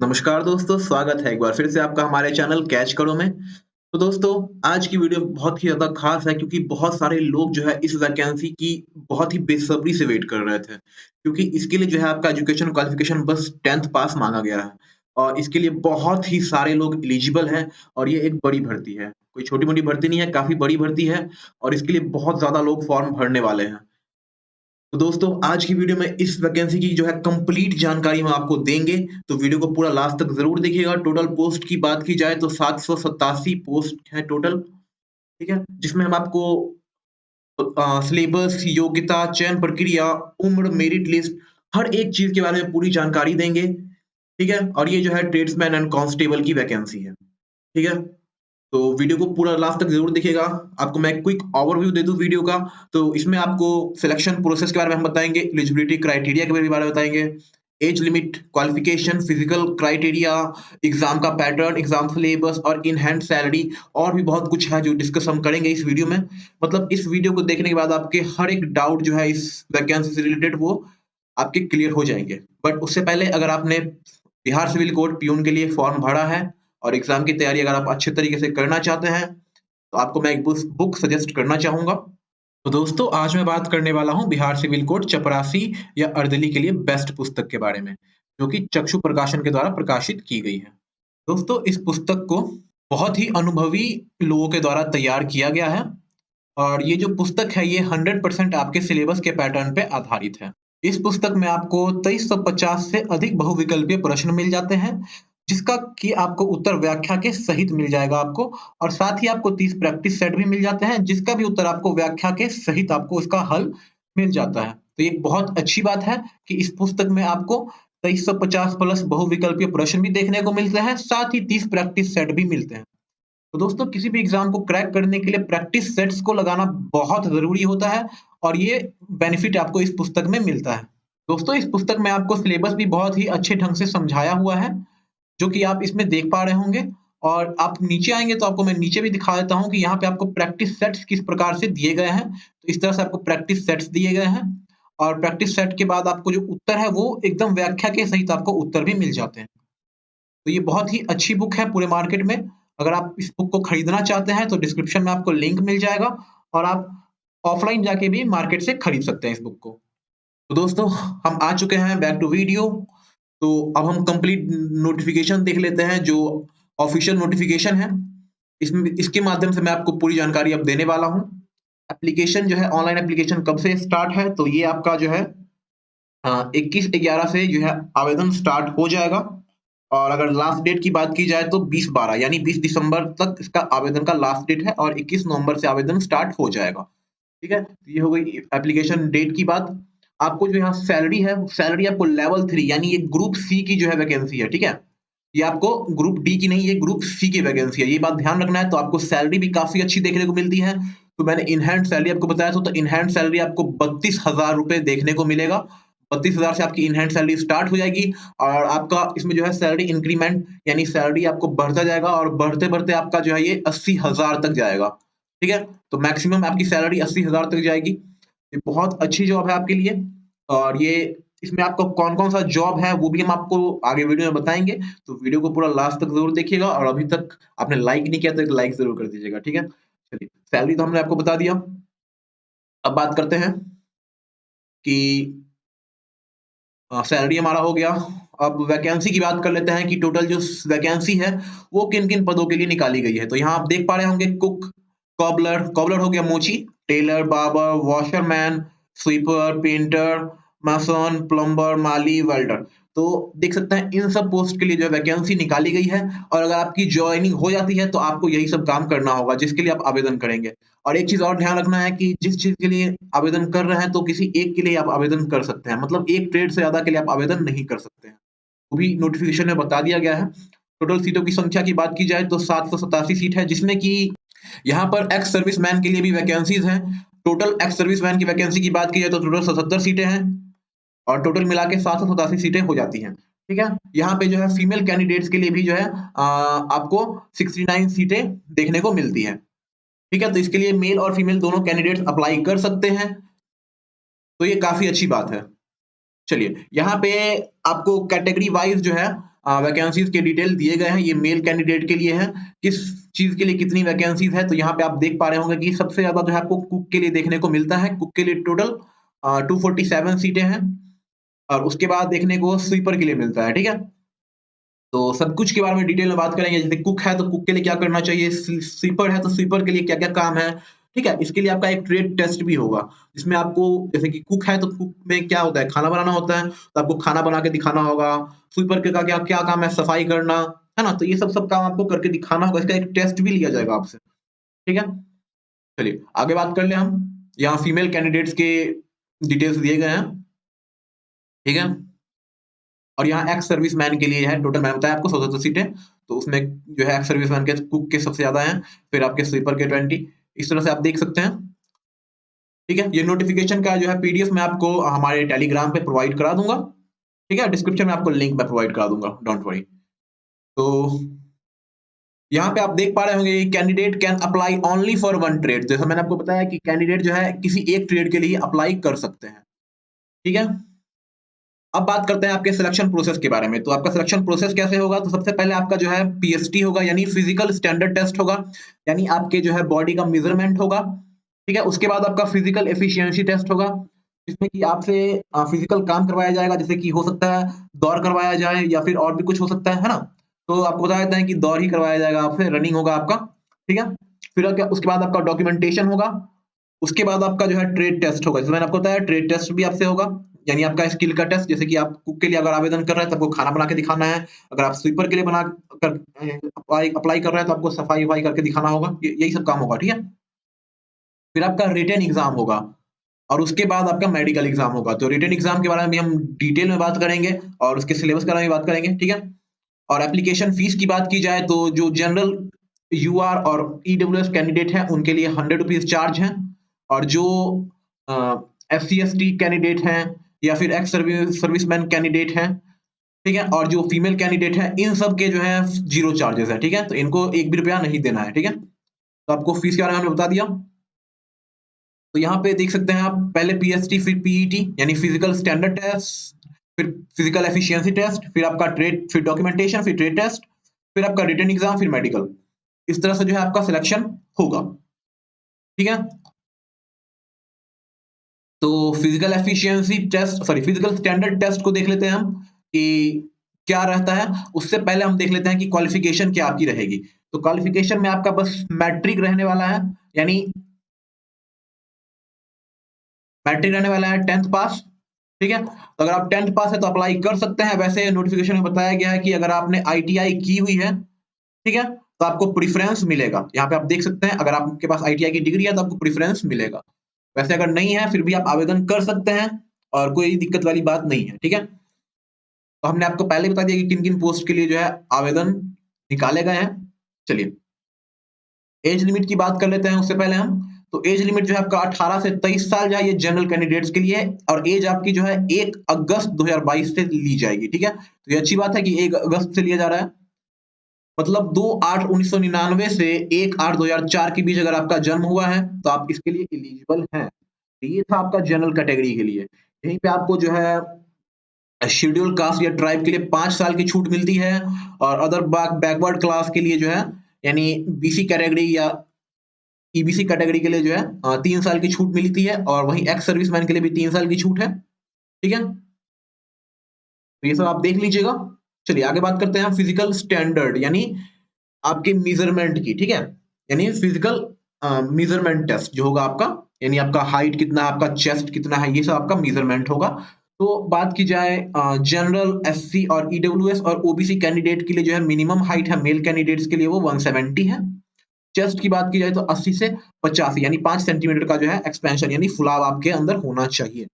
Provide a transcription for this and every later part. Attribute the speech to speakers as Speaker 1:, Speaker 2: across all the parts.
Speaker 1: नमस्कार दोस्तों, स्वागत है एक बार फिर से आपका हमारे चैनल कैच करो में। तो दोस्तों, आज की वीडियो बहुत ही ज़्यादा ख़ास है क्योंकि बहुत सारे लोग जो है इस वैकेंसी की बहुत ही बेसब्री से वेट कर रहे थे। क्योंकि इसके लिए जो है आपका एजुकेशन क्वालिफ़िकेशन बस 10th पास माँगा गया है और इसके लिए बहुत ही सारे लोग एलिजिबल हैं और ये एक बड़ी भर्ती है। कोई छोटी-मोटी भर्ती नहीं है, काफ़ी बड़ी भर्ती है और इसके लिए बहुत ज़्यादा लोग फ़ॉर्म भरने वाले हैं। तो दोस्तों, आज की वीडियो में इस वैकेंसी की जो है कंप्लीट जानकारी हम आपको देंगे, तो वीडियो को पूरा लास्ट तक ज़रूर देखिएगा। टोटल पोस्ट की बात की जाए तो 787 पोस्ट है टोटल, ठीक है? जिसमें हम आपको सिलेबस, योग्यता, चयन प्रक्रिया, उम्र, मेरिट लिस्ट हर एक चीज़ के बारे में पूरी जानकारी देंगे, ठीक है? और ये जो है ट्रेड्समैन एंड कांस्टेबल की वैकेंसी है, ठीक है? तो वीडियो को पूरा लास्ट तक ज़रूर देखिएगा। आपको मैं क्विक ओवरव्यू दे दूँ वीडियो का, तो इसमें आपको सिलेक्शन प्रोसेस के बारे में हम बताएँगे, एलिजिबिलिटी क्राइटेरिया के बारे में बताएँगे, age limit, qualification, physical criteria, exam का पैटर्न, एग्ज़ाम सिलेबस और इन हैंड सैलरी और भी बहुत कुछ है जो डिस्कस हम करेंगे इस वीडियो में। मतलब इस वीडियो को देखने के बाद आपके हर एक डाउट जो है इस वैकेंसी से रिलेटेड वो आपके क्लियर हो जाएँगे। बट उससे पहले अगर आपने बिहार सिविल कोड पियून के लिए फॉर्म भरा है और एग्ज़ाम की तैयारी अगर आप अच्छे तरीके से करना चाहते हैं, तो आपको मैं एक बुक सजेस्ट करना चाहूँगा। तो दोस्तों, आज मैं बात करने वाला हूँ बिहार सिविल कोड चपरासी या अर्दली के लिए बेस्ट पुस्तक के बारे में, जो कि चक्षु प्रकाशन के द्वारा प्रकाशित की गई है। दोस्तों, इस पुस्तक को बहुत ही अनुभवी लोगों के द्वारा तैयार किया गया है और ये जो पुस्तक है ये 100% आपके सिलेबस के पैटर्न पे आधारित है। इस पुस्तक में आपको 2350 से अधिक बहुविकल्पीय प्रश्न मिल जाते हैं, जिसका कि आपको उत्तर व्याख्या के सहित मिल जाएगा आपको और साथ ही आपको 30 प्रैक्टिस सेट भी मिल जाते हैं, जिसका भी उत्तर आपको व्याख्या के सहित आपको उसका हल मिल जाता है। तो ये बहुत अच्छी बात है कि इस पुस्तक में आपको 2350 प्लस बहुविकल्पीय प्रश्न भी देखने को मिलते हैं, साथ ही 30 प्रैक्टिस सेट भी मिलते हैं। तो दोस्तों किसी भी एग्जाम को क्रैक करने के लिए प्रैक्टिस सेट्स को लगाना बहुत ज़रूरी होता है और ये बेनिफिट आपको इस पुस्तक में मिलता है। दोस्तों इस पुस्तक में आपको सिलेबस भी बहुत ही अच्छे ढंग से समझाया हुआ है, जो कि आप इसमें देख पा रहे होंगे और आप नीचे आएँगे तो आपको मैं नीचे भी दिखा देता हूँ कि यहाँ पे आपको प्रैक्टिस सेट्स किस प्रकार से दिए गए हैं। तो इस तरह से आपको प्रैक्टिस सेट्स दिए गए हैं और प्रैक्टिस सेट के बाद आपको जो उत्तर है वो एकदम व्याख्या के सहित आपको उत्तर भी मिल जाते हैं। तो ये बहुत ही अच्छी बुक है पूरे मार्केट में। अगर आप इस बुक को खरीदना चाहते हैं तो डिस्क्रिप्शन में आपको लिंक मिल जाएगा और आप ऑफलाइन जाके भी मार्केट से खरीद सकते हैं इस बुक को। तो दोस्तों हम आ चुके हैं बैक टू वीडियो। तो अब हम कंप्लीट नोटिफिकेशन देख लेते हैं जो ऑफिशियल नोटिफिकेशन है। इसमें इसके माध्यम से मैं आपको पूरी जानकारी अब देने वाला हूँ। एप्लीकेशन जो है ऑनलाइन एप्लीकेशन कब से स्टार्ट है तो ये आपका जो है 21/11 से जो है आवेदन स्टार्ट हो जाएगा और अगर लास्ट डेट की बात की जाए तो 20/12 यानी 20 दिसंबर तक इसका आवेदन का लास्ट डेट है और 21 नवंबर से आवेदन स्टार्ट हो जाएगा। ठीक है? तो ये हो गई एप्लीकेशन डेट की बात। आपको जो यहाँ सैलरी है, सैलरी आपको लेवल 3 यानी ये ग्रुप सी की जो है वैकेंसी है, ठीक है? ये आपको ग्रुप डी की नहीं, ये ग्रुप सी की वैकेंसी है। ये बात ध्यान रखना है, तो आपको सैलरी भी काफ़ी अच्छी देखने को मिलती है। तो मैंने इन हैंड सैलरी आपको बताया था, तो इन हैंड सैलरी आपको 32,000 रुपए देखने को मिलेगा। 32,000 से आपकी इन हैंड सैलरी स्टार्ट हो जाएगी और आपका इसमें जो है सैलरी इंक्रीमेंट यानी सैलरी आपको बढ़ता जाएगा और बढ़ते-बढ़ते आपका जो है ये 80,000 तक जाएगा। ठीक है? तो मैक्सिमम आपकी सैलरी 80,000 तक जाएगी। ये बहुत अच्छी जॉब है आपके लिए और ये इसमें आपका कौन-कौन सा जॉब है वो भी हम आपको आगे वीडियो में बताएँगे। तो वीडियो को पूरा लास्ट तक ज़रूर देखिएगा और अभी तक आपने लाइक नहीं किया तो एक लाइक ज़रूर कर दीजिएगा, ठीक है? चलिए, सैलरी तो हमने आपको बता दिया। अब बात करते हैं कि सैलरी हमारा हो गया। अब वैकेंसी की बात कर लेते हैं कि टोटल जो वैकेंसी है, वो किन-किन पदों के लिए निकाली गई है। तो यहाँ आप देख पा रहे होंगे कुक, कॉबलर, कॉबलर हो गया मोची, tailor, barber, washerman, sweeper, painter, mason, plumber, माली, वेल्डर। तो देख सकते हैं इन सब पोस्ट के लिए जो वैकेंसी निकाली गई है और अगर आपकी जॉइनिंग हो जाती है तो आपको यही सब काम करना होगा जिसके लिए आप आवेदन करेंगे। और एक चीज़ और ध्यान रखना है कि जिस चीज़ के लिए आवेदन कर रहे हैं तो किसी एक के लिए आप आवेदन कर सकते हैं। मतलब एक ट्रेड से ज़्यादा के लिए आप आवेदन नहीं कर सकते हैं। वो भी नोटिफ़िकेशन में बता दिया गया है। टोटल सीटों की संख्या की बात की जाए तो 787 सीट है जिसमें कि यहाँ पर एक्स सर्विसमैन के लिए भी वैकेंसीज़ हैं। टोटल एक्स सर्विसमैन की वैकेंसी की बात की जाए तो टोटल 77 सीटें हैं और टोटल मिला के 787 सीटें हो जाती हैं। ठीक है? यहाँ पे जो है फीमेल कैंडिडेट्स के लिए भी जो है आपको 69 सीटें देखने को मिलती हैं। ठीक है? तो इसके लिए मेल और फीमेल दोनों कैंडिडेट्स अप्लाई कर सकते हैं। तो ये काफ़ी अच्छी बात है। चलिए, यहाँ पे आपको कैटेगरी वाइज़ जो है वैकेंसीज के डिटेल दिए गए हैं, ये मेल कैंडिडेट के लिए है, किस चीज के लिए कितनी वैकेंसीज है। तो यहाँ पे आप देख पा रहे होंगे कि सबसे ज्यादा जो है आपको कुक के लिए देखने को मिलता है। कुक के लिए टोटल 247 सीटें हैं, और उसके बाद देखने को स्वीपर के लिए मिलता है, ठीक है। तो सब कुछ के बारे में डिटेल में बात करेंगे। जैसे कुक है तो कुक के लिए क्या करना चाहिए, स्वीपर है तो स्वीपर के लिए क्या-क्या काम है, ठीक है। इसके लिए आपका एक ट्रेड टेस्ट भी होगा, जिसमें आपको, जैसे कि कुक है तो कुक में क्या होता है, खाना बनाना होता है, तो आपको खाना बना के दिखाना होगा। स्वीपर के का क्या क्या काम है, सफाई करना, है ना। तो ये सब काम आपको करके दिखाना होगा, इसका एक टेस्ट भी लिया जाएगा आपसे, ठीक है। चलिए आगे बात कर लें हम। यहाँ फीमेल कैंडिडेट्स के डिटेल्स दिए गए हैं, ठीक है। और यहाँ एक्स सर्विसमैन के लिए है, टोटल मैंने बताया आपको 100 सीटें, तो उसमें जो है एक्स सर्विसमैन के कुक के सबसे ज्यादा हैं, फिर आपके स्वीपर के 20, इस तरह से आप देख सकते हैं, ठीक है। ये नोटिफिकेशन का जो है पीडीएफ मैं आपको हमारे टेलीग्राम पे प्रोवाइड करा दूंगा, ठीक है। डिस्क्रिप्शन में आपको लिंक मैं प्रोवाइड करा दूंगा, डोंट वरी। तो यहाँ पे आप देख पा रहे होंगे, candidate can apply only for one trade. जैसा मैंने आपको बताया कि कैंडिडेट जो है किसी एक ट्रेड के लिए अप्लाई कर सकते हैं, ठीक है। अब बात करते हैं आपके सिलेक्शन प्रोसेस के बारे में। तो आपका सिलेक्शन प्रोसेस कैसे होगा, तो सबसे पहले आपका जो है पीएसटी होगा, यानी फिजिकल स्टैंडर्ड टेस्ट होगा, यानी आपके जो है बॉडी का मेजरमेंट होगा, ठीक है। उसके बाद आपका फिजिकल एफिशिएंसी टेस्ट होगा, जिसमें कि आपसे फिजिकल काम करवाया जाएगा, जैसे कि हो सकता है दौड़ करवाया जाए या फिर और भी कुछ हो सकता है ना। तो आपको बताया जाता है कि दौड़ ही करवाया जाएगा आपसे, रनिंग होगा आपका, ठीक है। फिर उसके बाद आपका डॉक्यूमेंटेशन होगा। उसके बाद आपका जो है ट्रेड टेस्ट होगा, जैसे मैंने आपको बताया ट्रेड टेस्ट भी आपसे होगा, यानी आपका स्किल का टेस्ट। जैसे कि आप कुक के लिए अगर आवेदन कर रहे हैं तो आपको खाना बना के दिखाना है, अगर आप स्वीपर के लिए बना कर अप्लाई कर रहे हैं तो आपको सफाई करके दिखाना होगा, यही सब काम होगा, ठीक है। फिर आपका रिटन एग्जाम होगा, और उसके बाद आपका मेडिकल एग्जाम होगा। तो रिटन एग्जाम के बारे में भी हम डिटेल में बात करेंगे, और उसके सिलेबस के बारे में बात करेंगे, ठीक है। और एप्लीकेशन फीस की बात की जाए तो जो जनरल यूआर और ईडब्ल्यूएस कैंडिडेट हैं उनके लिए 100 रुपीज चार्ज है, और जो S C S T candidate हैं या फिर एक्स सर्विसमैन कैंडिडेट हैं, ठीक है, और जो फीमेल कैंडिडेट है, इन सब के जो है 0 चार्जेस है, ठीक है। तो इनको एक भी रुपया नहीं देना है, ठीक है। तो आपको फीस के बारे में हमने बता दिया। तो यहाँ पे देख सकते हैं आप, पहले पीएसटी फिर पीईटी, यानी फिजिकल स्टैंडर्ड टेस्ट, फिर फिजिकल एफिशिएंसी टेस्ट, फिर आपका ट्रेड, फिर डॉक्यूमेंटेशन, फिर ट्रेड टेस्ट, फिर आपका रिटन एग्जाम, फिर मेडिकल। इस तरह से जो है आपका सिलेक्शन होगा, ठीक है। तो physical efficiency test, sorry physical standard test को देख लेते हैं हम कि क्या रहता है। उससे पहले हम देख लेते हैं कि क्वालिफिकेशन क्या आपकी रहेगी। तो क्वालिफिकेशन में आपका बस मैट्रिक रहने वाला है, यानी मैट्रिक रहने वाला है 10th पास, ठीक है। तो अगर आप 10th पास है तो अप्लाई कर सकते हैं। वैसे नोटिफिकेशन में बताया गया है कि अगर आपने आईटीआई की हुई है, ठीक है, तो आपको प्रेफरेंस मिलेगा। यहाँ पे आप देख सकते हैं, अगर आपके पास आईटीआई की डिग्री है तो आपको प्रेफरेंस मिलेगा। वैसे अगर नहीं है फिर भी आप आवेदन कर सकते हैं, और कोई दिक्कत वाली बात नहीं है, ठीक है। तो हमने आपको पहले बता दिया कि किन किन पोस्ट के लिए जो है आवेदन निकाले गए हैं। चलिए एज लिमिट की बात कर लेते हैं उससे पहले हम। तो एज लिमिट जो है आपका 18 से 23 साल जो है, ये जनरल कैंडिडेट्स के लिए, और एज आपकी जो है 1 अगस्त 2022 से ली जाएगी, ठीक है। तो ये अच्छी बात है कि 1 अगस्त से लिया जा रहा है, मतलब 2/8/1999 से 1/8/2004 के बीच अगर आपका जन्म हुआ है तो आप इसके लिए एलिजिबल हैं। तो ये था आपका जनरल कैटेगरी के लिए। यहीं पे आपको जो है शेड्यूल कास्ट या ट्राइब के लिए 5 साल की छूट मिलती है, और अदर बैकवर्ड क्लास के लिए जो है, यानी बीसी कैटेगरी या ईबीसी कैटेगरी के लिए जो है 3 साल की छूट मिलती है, और वहीं एक्स सर्विसमैन के लिए भी 3 साल की छूट है, ठीक है। तो ये सब आप देख लीजिएगा। चलिए आगे बात करते हैं फिजिकल स्टैंडर्ड, यानी आपके मेजरमेंट की, ठीक है। यानी फिजिकल मेजरमेंट टेस्ट जो होगा आपका, यानी आपका हाइट कितना है, आपका चेस्ट कितना है, ये सब आपका मेजरमेंट होगा। तो बात की जाए जनरल, एससी और ईडब्ल्यूएस और ओबीसी कैंडिडेट के लिए जो है मिनिमम हाइट है मेल कैंडिडेट्स के लिए वो 170 है। चेस्ट की बात की जाए तो 80 से 85, यानी 5 सेंटीमीटर का जो है एक्सपेंशन, यानी फुलाव आपके अंदर होना चाहिए,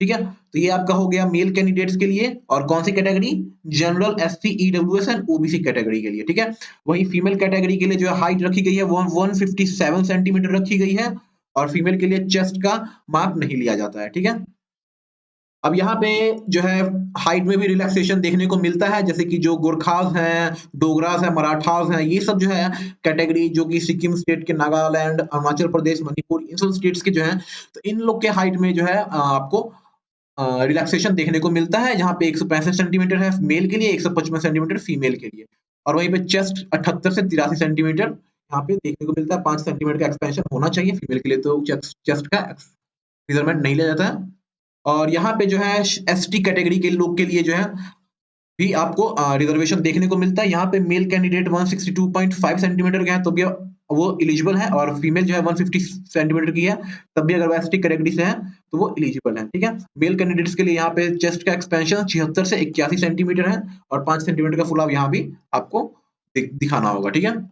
Speaker 1: ठीक है। तो ये आपका हो गया मेल कैंडिडेट्स के लिए, और कौन सी category, general, SC, EWS and OBC category के लिए, ठीक है। वहीं फीमेल कैटेगरी के लिए जो है हाइट रखी गई है वो 157 सेंटीमीटर रखी गई है, और फीमेल के लिए चेस्ट का मार्क नहीं लिया जाता है, ठीक है। अब यहाँ पे जो है हाइट में भी रिलैक्सेशन देखने को मिलता है, जैसे कि जो गोरखास हैं, डोगरास हैं, मराठास हैं, ये सब जो है कैटेगरी, जो कि सिक्किम स्टेट के, नागालैंड, अरुणाचल प्रदेश, मणिपुर, इन सब स्टेट्स के जो हैं, तो इन लोग के हाइट में जो है आपको रिलैक्सेशन देखने को मिलता है, जहाँ पे 165 सेंटीमीटर है मेल के लिए, 155 सेंटीमीटर फीमेल के लिए, और वहीं पे चेस्ट 78 से 83 सेंटीमीटर यहाँ पे देखने को मिलता है। 5 सेंटीमीटर का एक्सपेंशन होना चाहिए फीमेल के लिए, तो चेस्ट का मेजरमेंट नहीं लिया जाता है। और यहाँ पे जो है एसटी कैटेगरी के लोग के लिए जो है भी आपको रिजर्वेशन देखने को मिलता है। यहाँ पे मेल कैंडिडेट 162.5 सेंटीमीटर का है तो भी वो एलिजिबल है, और फीमेल जो है 150 सेंटीमीटर की है तब भी अगर वो एसटी कैटेगरी से है तो वो एलिजिबल है। ठीक है, मेल कैंडिडेट्स के लिए यहाँ पे चेस्ट का एक्सपेंशन 76 से 81 सेंटीमीटर है, और 5 सेंटीमीटर का फुल यहाँ भी आपको दिखाना होगा। ठीक है,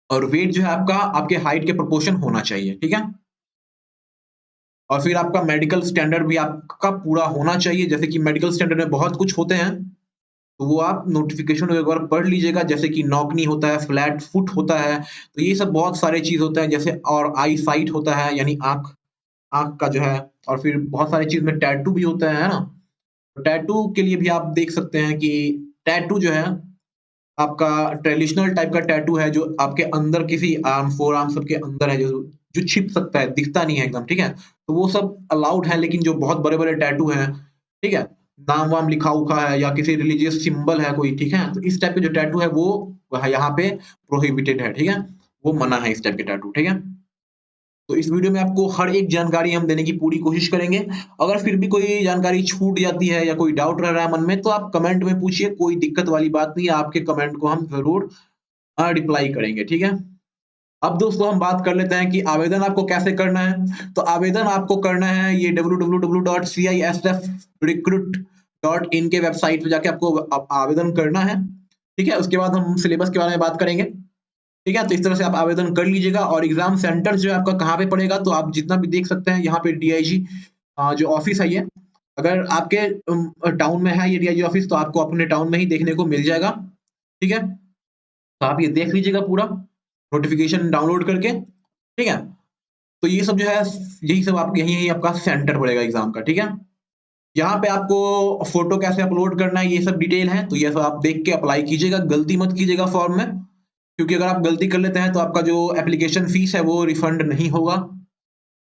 Speaker 1: और वेट जो है आपका आपके हाइट के प्रोपोर्शन होना चाहिए। ठीक है, और फिर आपका मेडिकल स्टैंडर्ड भी आपका पूरा होना चाहिए, जैसे कि मेडिकल स्टैंडर्ड में बहुत कुछ होते हैं, तो वो आप नोटिफिकेशन एक बार पढ़ लीजिएगा, जैसे कि नॉक नी होता है, फ्लैट फुट होता है, तो ये सब बहुत सारे चीज होता है, जैसे और आई साइट होता है यानी आंख आंख का जो है, और फिर बहुत सारी चीज में टैटू भी होता है ना। तो टैटू के लिए भी आप देख सकते हैं कि टैटू जो है आपका ट्रेडिशनल टाइप का टैटू है, जो आपके अंदर किसी आर्म फोर आर्म सबके अंदर है, जो जो छिप सकता है, दिखता नहीं है एकदम। ठीक है, तो वो सब अलाउड है, लेकिन जो बहुत बड़े बड़े टैटू हैं, ठीक है, नाम वाम लिखा उखा है या किसी रिलीजियस सिंबल है कोई, ठीक है, तो इस टाइप के जो टैटू है वो यहाँ पे प्रोहिबिटेड है। ठीक है, वो मना है इस टाइप के टैटू। ठीक है, तो इस वीडियो में आपको हर एक जानकारी हम देने की पूरी कोशिश करेंगे। अगर फिर भी कोई जानकारी छूट जाती है या कोई डाउट रह रहा है मन में, तो आप कमेंट में पूछिए, कोई दिक्कत वाली बात नहीं है, आपके कमेंट को हम जरूर रिप्लाई करेंगे। ठीक है, अब दोस्तों हम बात कर लेते हैं कि आवेदन आपको कैसे करना है। तो आवेदन आपको करना है ये www.cisfrecruit.in के वेबसाइट पे जाके आपको आवेदन करना है। ठीक है, उसके बाद हम सिलेबस के बारे में बात करेंगे। ठीक है, तो इस तरह से आप आवेदन कर लीजिएगा, और एग्जाम सेंटर जो है आपका कहाँ पे पड़ेगा, तो आप जितना भी देख सकते हैं यहाँ पे डीआईजी जो ऑफिस है ये, अगर आपके टाउन में है ये डीआईजी ऑफिस, तो आपको अपने टाउन में ही देखने को मिल जाएगा। ठीक है, तो आप ये देख लीजिएगा पूरा नोटिफिकेशन डाउनलोड करके। ठीक है, तो ये सब जो है, यही सब आपके यही आपका सेंटर पड़ेगा एग्जाम का। ठीक है, यहाँ पे आपको फोटो कैसे अपलोड करना है ये सब डिटेल है, तो ये सब आप देख के अप्लाई कीजिएगा, गलती मत कीजिएगा फॉर्म में, क्योंकि अगर आप गलती कर लेते हैं तो आपका जो एप्लीकेशन फीस है वो रिफंड नहीं होगा।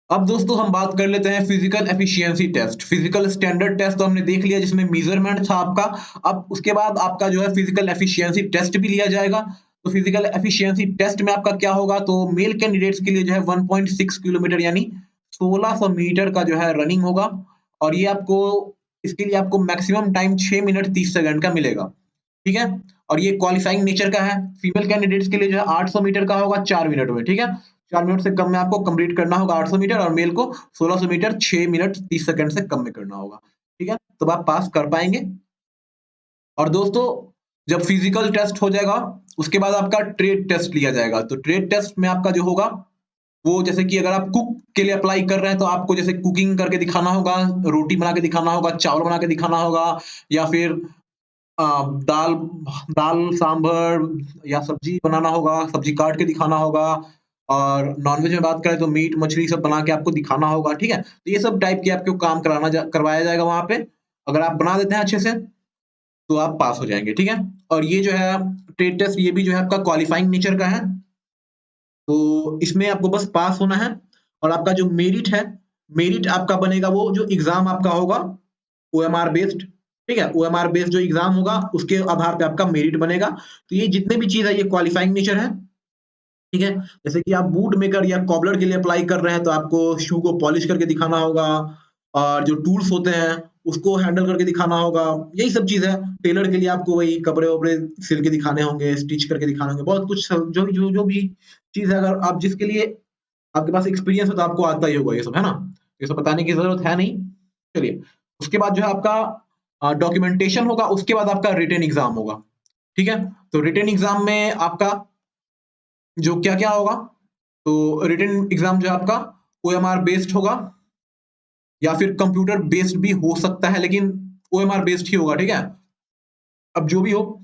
Speaker 1: अब दोस्तों हम बात कर लेते हैं physical efficiency test. Physical standard test तो हमने देख लिया, जिसमें मेजरमेंट था आपका। अब उसके बाद आपका जो है फिजिकल एफिशिएंसी टेस्ट भी लिया जाएगा। तो फिजिकल एफिशिएंसी टेस्ट में आपका क्या होगा, तो मेल कैंडिडेट्स के लिए जो है 1.6 किलोमीटर यानी 1600 मीटर का जो है रनिंग होगा, और ये आपको इसके लिए आपको मैक्सिमम टाइम 6 मिनट 30 सेकंड का मिलेगा। ठीक है, और ये क्वालिफाइंग नेचर का है। फीमेल कैंडिडेट्स के लिए जो है 800 मीटर का होगा 4 मिनट में। ठीक है, 4 मिनट से कम में आपको कंप्लीट करना होगा 800 मीटर, और मेल को 1600 मीटर 6 मिनट 30 सेकंड से कम में करना होगा। ठीक है, तब आप पास कर पाएंगे। और दोस्तों जब फिजिकल टेस्ट हो जाएगा, उसके बाद आपका ट्रेड टेस्ट लिया जाएगा। तो ट्रेड टेस्ट में आपका जो होगा वो, जैसे कि अगर आप कुक के लिए अप्लाई कर रहे हैं तो आपको जैसे कुकिंग करके दिखाना होगा, रोटी बना के दिखाना होगा, चावल बना के दिखाना होगा, या फिर अ, दाल दाल सांभर या सब्जी बनाना होगा, सब्जी काट के दिखाना होगा, और नॉनवेज में बात करें तो मीट मछली सब बना के आपको दिखाना होगा। ठीक है, तो ये सब टाइप के आपको काम करवाया जाएगा वहां पे। अगर आप बना देते हैं अच्छे से तो आप पास हो जाएंगे। ठीक है, और ये जो है ट्रेड टेस्ट, ये भी जो है आपका क्वालिफाइंग नेचर का है, तो इसमें आपको बस पास होना है। और आपका जो मेरिट है, मेरिट आपका बनेगा वो जो एग्जाम आपका होगा ओएमआर बेस्ड। ठीक है, ओएमआर बेस्ड जो एग्जाम होगा उसके आधार पे आपका मेरिट बनेगा। तो ये जितने भी चीज है ये क्वालिफाइंग नेचर है। ठीक है, जैसे कि आप बूट मेकर या कॉबलर के लिए अप्लाई कर रहे हैं तो आपको शू को पॉलिश करके दिखाना होगा, और जो टूल्स होते हैं उसको हैंडल करके दिखाना होगा, यही सब चीज है। टेलर के लिए आपको वही कपड़े वपड़े सिल के दिखाने होंगे, स्टिच करके दिखाने होंगे, बहुत कुछ जो जो जो भी चीज है, अगर आप जिसके लिए आपके पास एक्सपीरियंस है तो आपको आता ही होगा ये सब, है ना, ये सब बताने की जरूरत है नहीं। चलिए, उसके बाद जो है आपका डॉक्यूमेंटेशन होगा, उसके बाद आपका रिटन एग्जाम होगा। ठीक है, तो रिटन एग्जाम में आपका जो क्या क्या होगा, तो रिटन एग्जाम जो है आपका ओएमआर बेस्ड होगा, या फिर कंप्यूटर बेस्ड भी हो सकता है, लेकिन ओएमआर बेस्ड ही होगा। ठीक है, अब जो भी हो,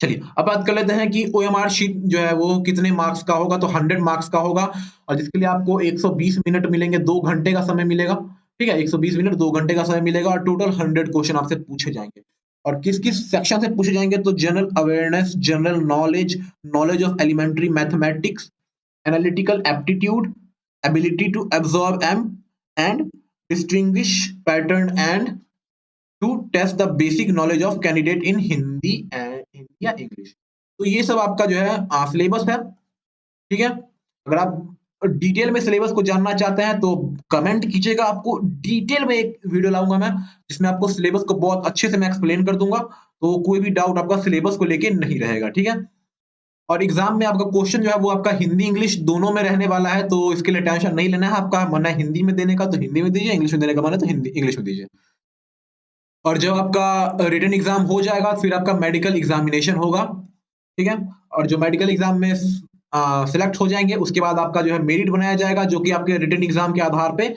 Speaker 1: चलिए अब बात कर लेते हैं कि ओएमआर शीट जो है वो कितने मार्क्स का होगा, तो 100 मार्क्स का होगा, और जिसके लिए आपको 120 मिनट मिलेंगे, 2 घंटे का समय मिलेगा। ठीक है, 120 मिनट 2 घंटे का समय मिलेगा, और टोटल 100 क्वेश्चन आपसे पूछे जाएंगे। और किस किस सेक्शन से पूछे जाएंगे, तो general awareness, general knowledge, knowledge of elementary mathematics, analytical aptitude, ability to absorb them, and distinguish pattern and to test the basic knowledge of candidate in Hindi and Hindi या इंग्लिश। तो ये सब आपका जो है सिलेबस है, ठीक है? अगर आप डिटेल में सिलेबस को जानना चाहते हैं तो कमेंट कीजिएगा, आपको डिटेल में एक वीडियो लाऊँगा मैं, जिसमें आपको सिलेबस को बहुत अच्छे से मैं एक्सप्लेन कर दूँगा, तो कोई भी डाउट आपका सिलेबस को लेके नहीं रहेगा, ठीक है? और एग्ज़ाम में आपका क्वेश्चन जो है वो आपका हिंदी, इंग्लिश दोनों में रहने वाला है, तो इसके लिए टेंशन नहीं लेना है। आपका मन है हिंदी में देने का तो हिंदी में दीजिए, इंग्लिश में देने का मन है तो हिंदी इंग्लिश में दीजिए। और जब आपका रिटन एग्ज़ाम हो जाएगा, फिर आपका मेडिकल एग्ज़ामिनेशन होगा, ठीक है? और जो मेडिकल एग्ज़ाम में सेलेक्ट हो जाएँगे, उसके बाद आपका जो है मेरिट बनाया जाएगा, जो कि आपके रिटन एग्ज़ाम के आधार पे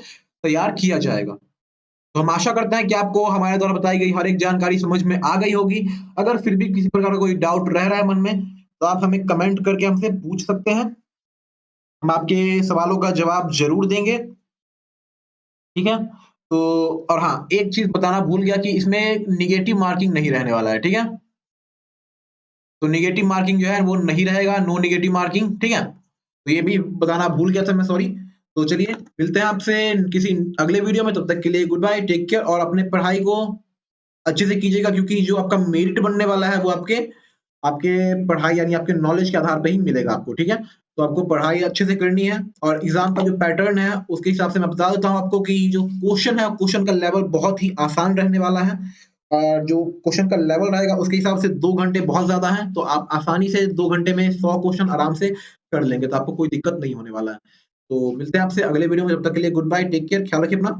Speaker 1: तैयार किया जाएगा। तो हम आशा करते हैं कि आपको हमारे द्वारा बताई गई हर एक जानकारी समझ में आ गई होगी। अगर फिर भी किसी प्रकार का कोई डाउट रह रहा है मन में, तो आप हमें कमेंट करके हमसे पूछ सकते हैं। हम आपके सवालों का जवाब ज़रूर देंगे, ठीक है? तो और हाँ, एक चीज़ बताना भूल गया कि इसमें नेगेटिव मार्किंग नहीं रहने वाला है, ठीक है? तो नेगेटिव मार्किंग जो है वो नहीं रहेगा, नो नेगेटिव मार्किंग, ठीक है? तो ये भी बताना भूल गया था मैं, सॉरी। तो चलिए मिलते हैं आपसे किसी अगले वीडियो में, तब तक के लिए गुड बाय, टेक केयर और अपने पढ़ाई को अच्छे से कीजिएगा, क्योंकि जो आपका मेरिट बनने वाला है वो आपके आपके पढ़ाई यानी आपके नॉलेज के आधार पे ही मिलेगा आपको, ठीक है? तो आपको पढ़ाई अच्छे से करनी है और एग्ज़ाम का जो पैटर्न है उसके हिसाब से मैं बता देता हूँ आपको कि जो क्वेश्चन है, क्वेश्चन का लेवल बहुत ही आसान रहने वाला है। और जो क्वेश्चन का लेवल रहेगा उसके हिसाब से 2 घंटे बहुत ज़्यादा हैं, तो आप आसानी से 2 घंटे में 100 क्वेश्चन आराम से कर लेंगे, तो आपको कोई दिक्कत नहीं होने वाला है। तो मिलते हैं आपसे अगले वीडियो में, तब तक के लिए गुड बाय, टेक केयर, ख्याल रखिए अपना।